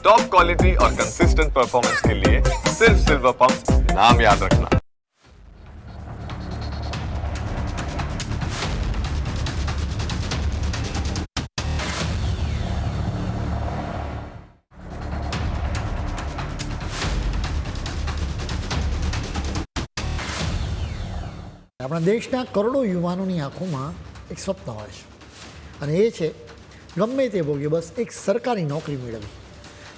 Top quality और consistent performance के लिए सिर्फ सिल्वर पंप नाम याद रखना। આપણા દેશના કરોડો યુવાનોની આંખોમાં એક સ્વપ્ન હોય છે અને એ છે ગમે તે ભોગે બસ એક સરકારી નોકરી મેળવવી.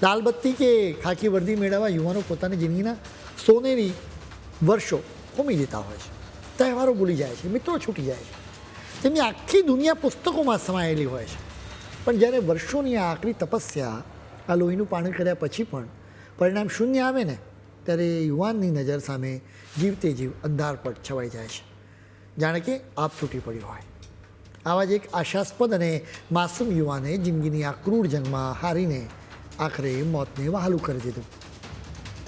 લાલબત્તી કે ખાકી વર્દી મેળવવા યુવાનો પોતાની જિંદગીના સોનેરી વર્ષો હોમી દેતા હોય છે. તહેવારો ભૂલી જાય છે, મિત્રો છૂટી જાય છે, તેમની આખી દુનિયા પુસ્તકોમાં સમાયેલી હોય છે. પણ જ્યારે વર્ષોની આ આકરી તપસ્યા આ લોહીનું પાણી કર્યા પછી પણ પરિણામ શૂન્ય આવે ને ત્યારે યુવાનની નજર સામે જીવતે જીવ અંધારપટ છવાઈ જાય છે, જાણે કે આપ તૂટી પડ્યું હોય. આવા જ એક આશાસ્પદ અને માસૂમ યુવાને જિંદગીની આ ક્રૂર જંગમાં હારીને આખરે મોતને વહાલું કરી દીધું.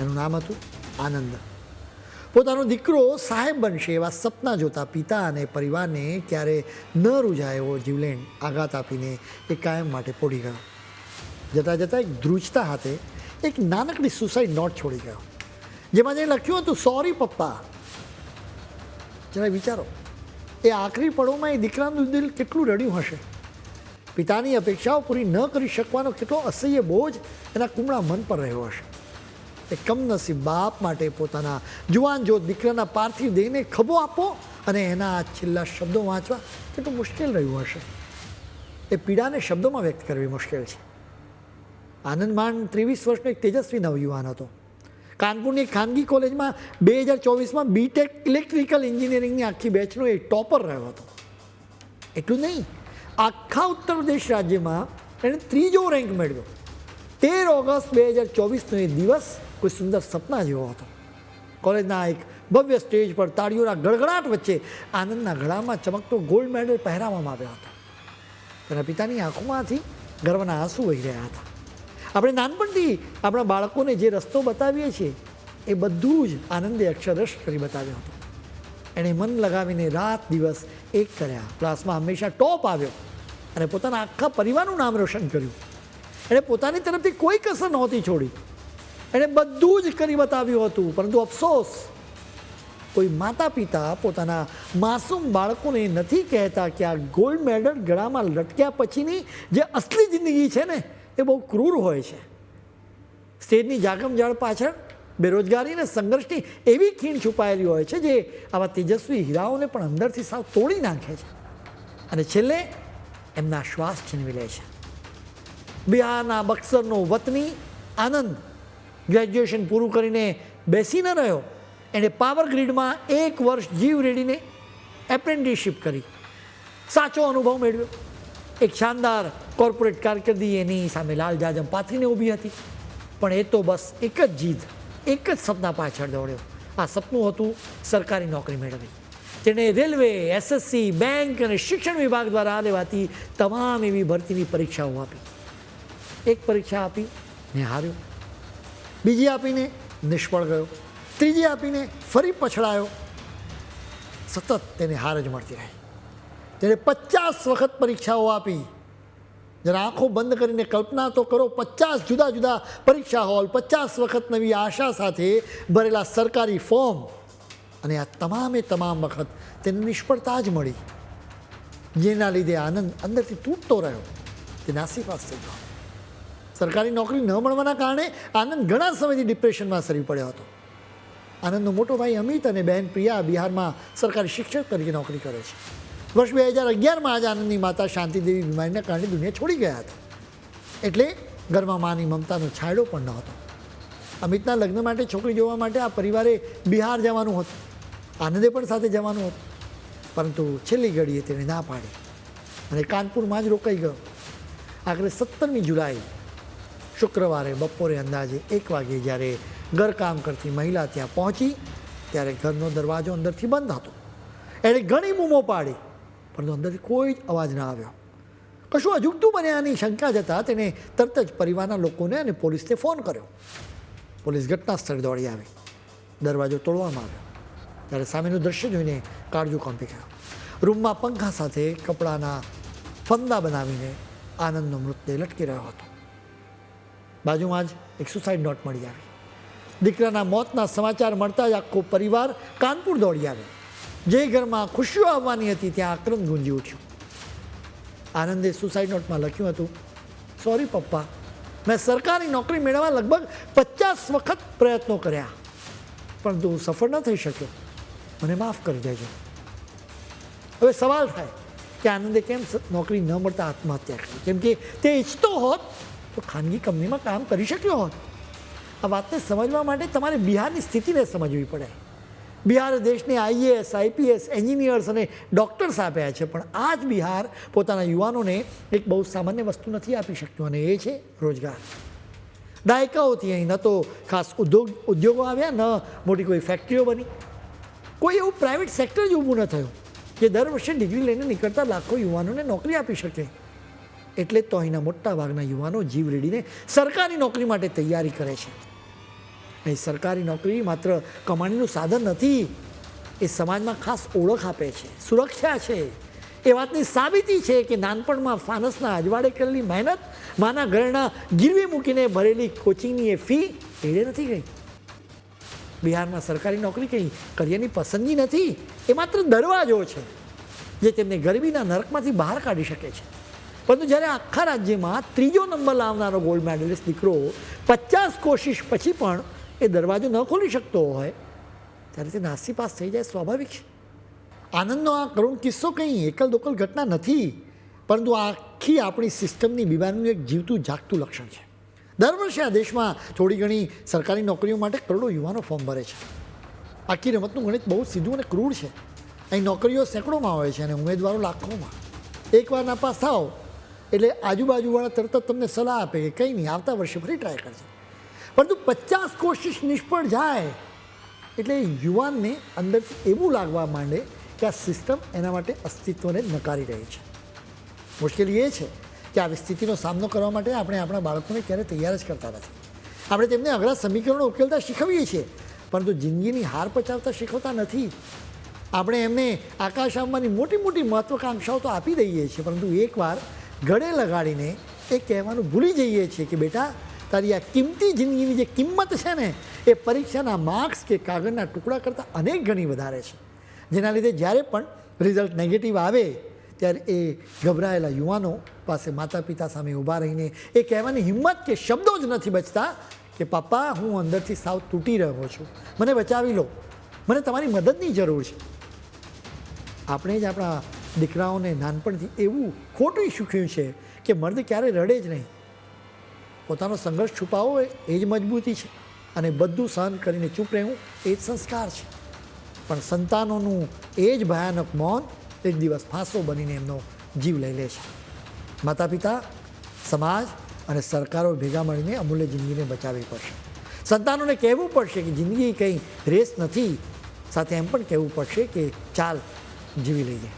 એનું નામ હતું આનંદ. પોતાનો દીકરો સાહેબ બનશે એવા સપના જોતા પિતા અને પરિવારને ક્યારે ન રૂજાય એવો જીવલેણ આઘાત આપીને એ કાયમ માટે પોડી ગયો. જતાં જતાં એક ધ્રુજતા હાથે એક નાનકડી સુસાઇડ નોટ છોડી ગયો, જેમાં જે લખ્યું હતું, સોરી પપ્પા. જરા વિચારો, એ આખરી પળોમાં એ દીકરાનું દિલ કેટલું રડ્યું હશે. પિતાની અપેક્ષાઓ પૂરી ન કરી શકવાનો કેટલો અસહ્ય બોજ એના કુમળા મન પર રહ્યો હશે. એ કમનસીબ બાપ માટે પોતાના જુવાન જોત દીકરાના પાર્થિવ દેહને ખભો આપવો અને એના છેલ્લા શબ્દો વાંચવા કેટલું મુશ્કેલ રહ્યું હશે. એ પીડાને શબ્દોમાં વ્યક્ત કરવી મુશ્કેલ છે. આનંદ માંડ 23 વર્ષનો એક તેજસ્વી નવયુવાન હતો. કાનપુરની ખાનગી કોલેજમાં 2024માં બીટેક ઇલેક્ટ્રિકલ એન્જિનિયરિંગની આખી બેચનો એ ટોપર રહ્યો હતો. એટલું નહીં, આખા ઉત્તર પ્રદેશ રાજ્યમાં એણે 3જો રેન્ક મેળવ્યો. 13 ઓગસ્ટ 2024નો એ દિવસ કોઈ સુંદર સપના જેવો હતો. કોલેજના એક ભવ્ય સ્ટેજ પર તાળીઓના ગડગડાટ વચ્ચે આનંદના ગળામાં ચમકતો ગોલ્ડ મેડલ પહેરાવવામાં આવ્યો હતો. તેના પિતાની આંખોમાંથી ગર્વના આંસુ વહી રહ્યા હતા. આપણે નાનપણથી આપણા બાળકોને જે રસ્તો બતાવીએ છીએ એ બધું જ આનંદે અક્ષરશ કરી બતાવ્યો હતો. એણે મન લગાવીને રાત દિવસ એક કર્યા, ક્લાસમાં હંમેશા ટોપ આવ્યો અને પોતાના આખા પરિવારનું નામ રોશન કર્યું. એણે પોતાની તરફથી કોઈ કસર નહોતી છોડી. એણે બધું જ કરી બતાવ્યું હતું. પરંતુ અફસોસ, કોઈ માતા પિતા પોતાના માસૂમ બાળકોને નથી કહેતા કે આ ગોલ્ડ મેડલ ગળામાં લટક્યા પછીની જે અસલી જિંદગી છે ને એ બહુ ક્રૂર હોય છે. સ્ટેજની જાગમજાળ પાછળ બેરોજગારી અને સંઘર્ષની એવી ખીણ છુપાયેલી હોય છે જે આવા તેજસ્વી હીરાઓને પણ અંદરથી સાવ તોડી નાખે છે અને છેલ્લે એમના શ્વાસ છીનવી લે છે. બિહારના બક્સરનો વતની આનંદ ગ્રેજ્યુએશન પૂરું કરીને બેસી ન રહ્યો. એણે પાવર ગ્રીડમાં 1 વર્ષ જીવ રેડીને એપ્રેન્ટિસશીપ કરી, સાચો અનુભવ મેળવ્યો. એક શાનદાર કોર્પોરેટ કારકિર્દી એની સામે લાલ જાજમ પાથરીને ઊભી હતી. પણ એ તો બસ એક જ જીદ, એક જ સપના પાછળ દોડ્યો. આ સપનું હતું સરકારી નોકરી મેળવવી. તેણે રેલવે, એસએસસી, બેંક અને શિક્ષણ વિભાગ દ્વારા લેવાતી તમામ એવી ભરતીની પરીક્ષાઓ આપી. એક પરીક્ષા આપી ને હાર્યો, બીજી આપીને નિષ્ફળ ગયો, ત્રીજી આપીને ફરી પછડાયો. સતત તેને હાર જ મળતી રહી. તેણે 50 વખત પરીક્ષાઓ આપી. જરા આંખો બંધ કરીને કલ્પના તો કરો, 50 જુદા જુદા પરીક્ષા હોલ, 50 વખત નવી આશા સાથે ભરેલા સરકારી ફોર્મ, અને આ તમામ વખત તેને નિષ્ફળતા જ મળી. જેના લીધે આનંદ અંદરથી તૂટતો રહ્યો. તે નાસીપાસ થઈ ગયો. સરકારી નોકરી ન મળવાના કારણે આનંદ ઘણા સમયથી ડિપ્રેશનમાં સરી પડ્યો હતો. આનંદનો મોટો ભાઈ અમિત અને બહેન પ્રિયા બિહારમાં સરકારી શિક્ષક તરીકે નોકરી કરે છે. વર્ષ 2011માં જ આનંદની માતા શાંતિદેવી બીમારીના કારણે દુનિયા છોડી ગયા હતા. એટલે ઘરમાં માની મમતાનો છાંયડો પણ ન હતો. અમિતના લગ્ન માટે છોકરી જોવા માટે આ પરિવારે બિહાર જવાનું હતું. આનંદે પણ સાથે જવાનું હતું. પરંતુ છેલ્લી ઘડીએ તેણે ના પાડી અને કાનપુરમાં જ રોકાઈ ગયો. આખરે 17મી જુલાઈ શુક્રવારે બપોરે અંદાજે 1 વાગે જ્યારે ઘરકામ કરતી મહિલા ત્યાં પહોંચી ત્યારે ઘરનો દરવાજો અંદરથી બંધ હતો. એણે ઘણી બૂમો પાડી પરંતુ અંદરથી કોઈ જ અવાજ ન આવ્યો. કશું અજુગતું બન્યાની શંકા જતાં તેણે તરત જ પરિવારના લોકોને અને પોલીસને ફોન કર્યો. પોલીસ ઘટના સ્થળે દોડી આવી. દરવાજો તોડવામાં આવ્યો ત્યારે સામેનું દ્રશ્ય જોઈને કાળજું કંપી ગયો. રૂમમાં પંખા સાથે કપડાના ફંદા બનાવીને આનંદનો મૃતદેહ લટકી રહ્યો હતો. બાજુમાં જ એક સુસાઇડ નોટ મળી આવી. દીકરાના મોતના સમાચાર મળતા જ આખો પરિવાર કાનપુર દોડી આવ્યો. જે ઘરમાં ખુશીઓ આવવાની હતી ત્યાં આક્રંદ ગુંજી ઉઠ્યું. આનંદે સુસાઇડ નોટમાં લખ્યું હતું, સોરી પપ્પા, મેં સરકારી નોકરી મેળવવા લગભગ 50 વખત પ્રયત્નો કર્યા, પરંતુ હું સફળ ન થઈ શક્યો. મને માફ કરી દેજો. હવે સવાલ થાય કે આનંદે કેમ નોકરી ન મળતા આત્મહત્યા કરી? કેમ કે તે ઈચ્છતો હોત તો ખાનગી કંપનીમાં કામ કરી શક્યો હોત. આ વાતને સમજવા માટે તમારે બિહારની સ્થિતિને સમજવી પડે. બિહારે દેશને આઈએએસ, આઈપીએસ, એન્જિનિયર્સ અને ડૉક્ટર્સ આપ્યા છે, પણ આ જ બિહાર પોતાના યુવાનોને એક બહુ સામાન્ય વસ્તુ નથી આપી શક્યું, અને એ છે રોજગાર. દાયકાઓથી અહીં ન તો ખાસ ઉદ્યોગો આવ્યા, ન મોટી કોઈ ફેક્ટરીઓ બની. કોઈ એવું પ્રાઇવેટ સેક્ટર જ ઊભું ન થયું જે દર વર્ષે ડિગ્રી લઈને નીકળતા લાખો યુવાનોને નોકરી આપી શકે. એટલે જ તો અહીંના મોટા ભાગના યુવાનો જીવ રેડીને સરકારી નોકરી માટે તૈયારી કરે છે. અહીં સરકારી નોકરી માત્ર કમાણીનું સાધન નથી, એ સમાજમાં ખાસ ઓળખ આપે છે, સુરક્ષા છે. એ વાતની સાબિતી છે કે નાનપણમાં ફાનસના અજવાળે કરેલી મહેનત, માના ઘરેણા ગીરવી મૂકીને ભરેલી કોચિંગની એ ફી એડે નથી ગઈ. બિહારમાં સરકારી નોકરી કંઈ કરિયરની પસંદગી નથી, એ માત્ર દરવાજો છે જે તેમને ગરીબીના નરકમાંથી બહાર કાઢી શકે છે. પરંતુ જ્યારે આખા રાજ્યમાં 3જો નંબર લાવનારો ગોલ્ડ મેડલિસ્ટ દીકરો 50 કોશિશ પછી પણ એ દરવાજો ન ખોલી શકતો હોય ત્યારે તે નાસીપાસ થઈ જાય, સ્વાભાવિક છે. આનંદનો આ કરુણ કિસ્સો કંઈ એકલ દોકલ ઘટના નથી, પરંતુ આખી આપણી સિસ્ટમની બીમારીનું એક જીવતું જાગતું લક્ષણ છે. દર વર્ષે આ દેશમાં થોડી ઘણી સરકારી નોકરીઓ માટે કરોડો યુવાનો ફોર્મ ભરે છે. આખી રમતનું ગણિત બહુ સીધું અને ક્રૂર છે. અહીં નોકરીઓ સેંકડોમાં હોય છે અને ઉમેદવારો લાખોમાં. એકવાર નાપાસ થાવ એટલે આજુબાજુવાળા તરત જ તમને સલાહ આપે કે કંઈ નહીં, આવતા વર્ષે ફરી ટ્રાય કરજો. પરંતુ 50 કોશિશ નિષ્ફળ જાય એટલે યુવાનને અંદરથી એવું લાગવા માંડે કે આ સિસ્ટમ એના માટે અસ્તિત્વને જ નકારી રહી છે. મુશ્કેલી એ છે કે આવી સ્થિતિનો સામનો કરવા માટે આપણે આપણા બાળકોને ક્યારેય તૈયાર જ કરતા નથી. આપણે તેમને અઘરા સમીકરણો ઉકેલતા શીખવીએ છીએ, પરંતુ જિંદગીની હાર પચાવતા શીખવતા નથી. આપણે એમને આકાશ આંબાની મોટી મોટી મહત્વાકાંક્ષાઓ તો આપી દઈએ છીએ, પરંતુ એકવાર ગળે લગાડીને એ કહેવાનું ભૂલી જઈએ છીએ કે બેટા, તારી આ કિંમતી જિંદગીની જે કિંમત છે ને, એ પરીક્ષાના માર્ક્સ કે કાગળના ટુકડા કરતાં અનેક ગણી વધારે છે. જેના લીધે જ્યારે પણ રિઝલ્ટ નેગેટિવ આવે ત્યારે એ ગભરાયેલા યુવાનો પાસે માતા પિતા સામે ઊભા રહીને એ કહેવાની હિંમત કે શબ્દો જ નથી બચતા કે પપ્પા, હું અંદરથી સાવ તૂટી રહ્યો છું, મને બચાવી લો, મને તમારી મદદની જરૂર છે. આપણે જ આપણા દીકરાઓને નાનપણથી એવું ખોટું શીખ્યું છે કે મર્દ ક્યારેય રડે જ નહીં. પોતાનો સંઘર્ષ છુપાવવો એ જ મજબૂતી છે, અને બધું સહન કરીને ચૂપ રહેવું એ જ સંસ્કાર છે. પણ સંતાનોનું એ જ ભયાનક મૌન એક દિવસ ફાંસો બનીને એમનો જીવ લઈ લે છે. માતા પિતા, સમાજ અને સરકારો ભેગા મળીને અમૂલ્ય જિંદગીને બચાવવી પડશે. સંતાનોને કહેવું પડશે કે જિંદગી કંઈ રેસ નથી, સાથે એમ પણ કહેવું પડશે કે ચાલ જીવી લઈએ.